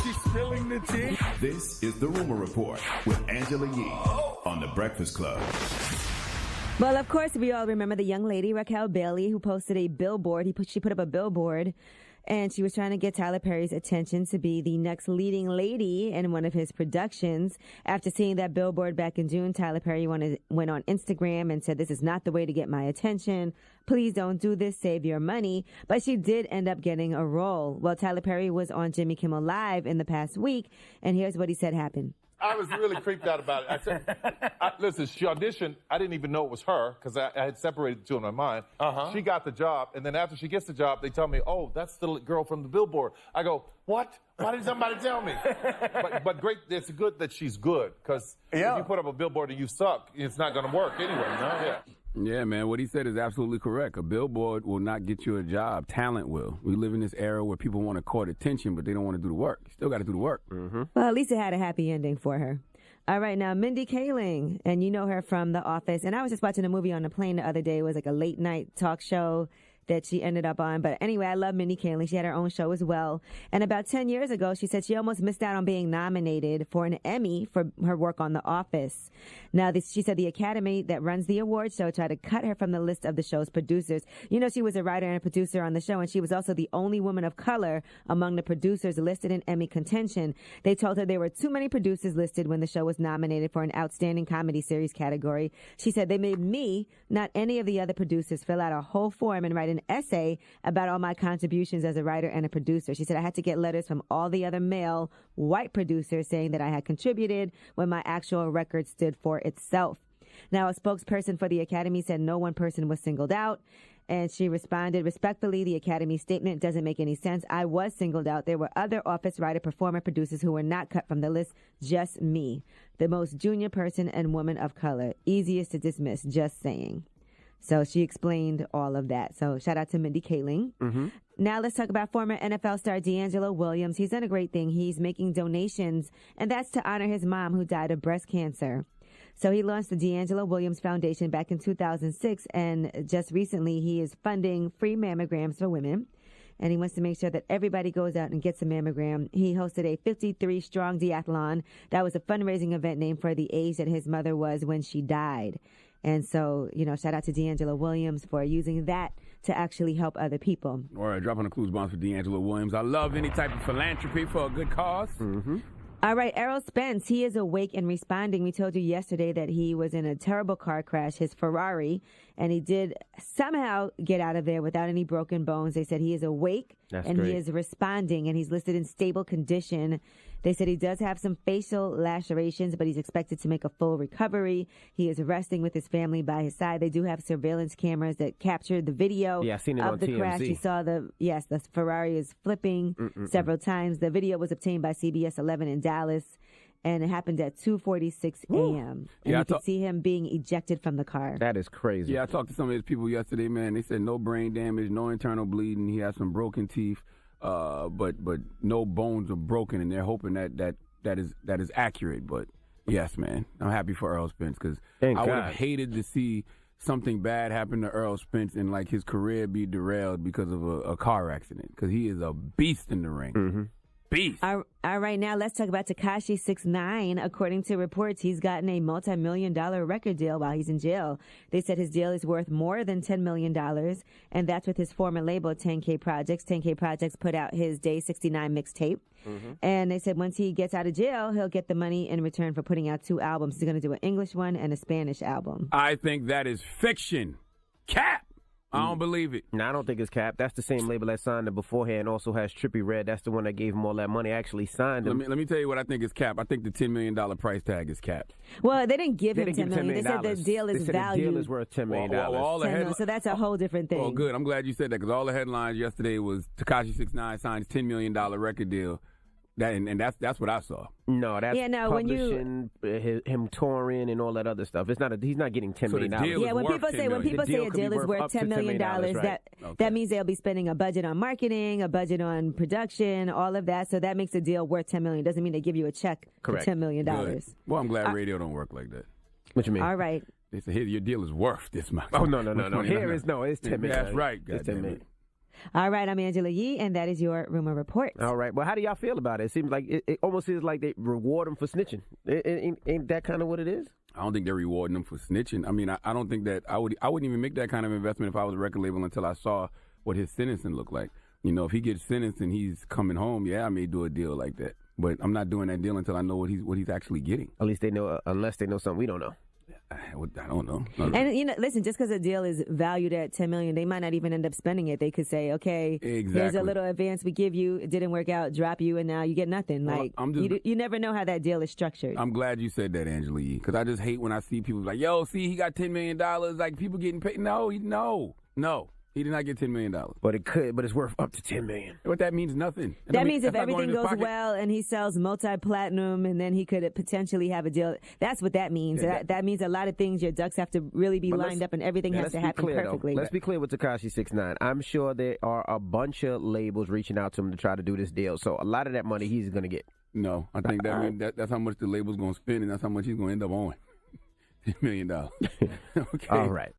She's spilling the tea. This is The Rumor Report with Angela Yee on The Breakfast Club. Well, of course, we all remember the young lady, Raquel Bailey, who posted a billboard. She put up a billboard, and she was trying to get Tyler Perry's attention to be the next leading lady in one of his productions. After seeing that billboard back in June, Tyler Perry went on Instagram and said, "This is not the way to get my attention. Please don't do this. Save your money." But she did end up getting a role. Well, Tyler Perry was on Jimmy Kimmel Live in the past week, and here's what he said happened. I was really creeped out about it. I said, listen, she auditioned. I didn't even know it was her because I had separated the two in my mind. She got the job, and then after she gets the job, they tell me, "Oh, that's the girl from the billboard." I go, "What? Why didn't somebody tell me?" but great, it's good that she's good because if you put up a billboard and you suck, it's not going to work anyway. No? Yeah, man, what he said is absolutely correct. A billboard will not get you a job. Talent will. We live in this era where people want to court attention, but they don't want to do the work. You still got to do the work. Well, at least it had a happy ending for her. All right, now, Mindy Kaling, and you know her from The Office. And I was just watching a movie on the plane the other day. It was like a late-night talk show that she ended up on. But anyway, I love Mindy Kaling. She had her own show as well. And about 10 years ago, she said she almost missed out on being nominated for an Emmy for her work on The Office. Now, she said the Academy that runs the award show tried to cut her from the list of the show's producers. You know, she was a writer and a producer on the show, and she was also the only woman of color among the producers listed in Emmy contention. They told her there were too many producers listed when the show was nominated for an Outstanding Comedy Series category. She said they made me, not any of the other producers, fill out a whole form and write an essay about all my contributions as a writer and a producer. She said I had to get letters from all the other male white producers saying that I had contributed when my actual record stood for itself. Now, a spokesperson for the Academy said no one person was singled out, and she responded, "Respectfully, the Academy statement doesn't make any sense. I was singled out. There were other Office writer, performer, producers who were not cut from the list. Just me, the most junior person and woman of color. Easiest to dismiss, just saying." So she explained all of that. So shout out to Mindy Kaling. Now let's talk about former NFL star D'Angelo Williams. He's done a great thing. He's making donations, and that's to honor his mom who died of breast cancer. So he launched the D'Angelo Williams Foundation back in 2006, and just recently he is funding free mammograms for women. And he wants to make sure that everybody goes out and gets a mammogram. He hosted a 53-strong deathlon. That was a fundraising event named for the age that his mother was when she died. And so, you know, shout out to D'Angelo Williams for using that to actually help other people. All right, dropping the clues bombs for D'Angelo Williams. I love any type of philanthropy for a good cause. All right, Errol Spence, he is awake and responding. We told you yesterday that he was in a terrible car crash, his Ferrari, and he did somehow get out of there without any broken bones. They said he is awake and he is responding, and he's listed in stable condition. They said he does have some facial lacerations, but he's expected to make a full recovery. He is resting with his family by his side. They do have surveillance cameras that captured the video I've seen it of on the TMZ. crash. You saw the Ferrari is flipping several times. The video was obtained by CBS 11 in Dallas, and it happened at 2:46 a.m. And you could see him being ejected from the car. That is crazy. Yeah, I talked to some of his people yesterday, man. They said no brain damage, no internal bleeding. He has some broken teeth. But no bones are broken, and they're hoping that is accurate. But yes, man, I'm happy for Earl Spence because I would have hated to see something bad happen to Earl Spence and like his career be derailed because of a car accident, because he is a beast in the ring. Beast. All right, now let's talk about Tekashi69. According to reports, he's gotten a multi-million-dollar record deal while he's in jail. They said his deal is worth more than $10 million, and that's with his former label, 10K Projects. 10K Projects put out his Day 69 mixtape, and they said once he gets out of jail, he'll get the money in return for putting out 2 albums. He's going to do an English one and a Spanish album. I think that is fiction. Cap. I don't believe it. No, I don't think it's Cap. That's the same label that signed him beforehand. Also has Trippie Redd. That's the one that gave him all that money. Actually signed him. Let me tell you what I think is Cap. I think the $10 million price tag is Cap. Well, they didn't give him $10 million. They said the deal is valued. The deal is worth $10 million. So that's a whole different thing. Oh, good. I'm glad you said that because all the headlines yesterday was Tekashi69 signs $10 million record deal. That's what I saw. No, that's publishing, him touring and all that other stuff. It's not. He's not getting $10 million. Yeah, when people say a deal is worth $10 million, that means they'll be spending a budget on marketing, a budget on production, all of that. So that makes a deal worth $10 million. Doesn't mean they give you a check for $10 million. Good. Well, I'm glad radio don't work like that. What you mean? All right. They say, "Here, your deal is worth this much." Oh no! Here is it's $10 million. That's right. It's $10 million. All right, I'm Angela Yee, and that is your Rumor Report. All right. Well, how do y'all feel about it? It seems like it almost seems like they reward them for snitching. Ain't that kind of what it is? I don't think they're rewarding them for snitching. I mean, I don't think that I wouldn't even make that kind of investment if I was a record label until I saw what his sentencing looked like. You know, if he gets sentenced and he's coming home, yeah, I may do a deal like that. But I'm not doing that deal until I know what he's actually getting. At least they know, unless they know something we don't know. I don't know. And, you know, listen, just because a deal is valued at $10 million, they might not even end up spending it. They could say, okay, here's a little advance we give you. It didn't work out, drop you, and now you get nothing. Well, you never know how that deal is structured. I'm glad you said that, Angela Yee, because I just hate when I see people like, yo, see, he got $10 million. Like, people getting paid. No. He did not get $10 million. But it's worth up to $10 million. But that means nothing. That means if everything goes well and he sells multi-platinum and then he could potentially have a deal, that's what that means. Yeah, that means a lot of things, your ducks have to really be lined up and everything has to happen perfectly. Let's be clear with Tekashi69. I'm sure there are a bunch of labels reaching out to him to try to do this deal. So a lot of that money he's going to get. No, I think that's how much the label's going to spend, and that's how much he's going to end up owing. $10 million. Okay. All right.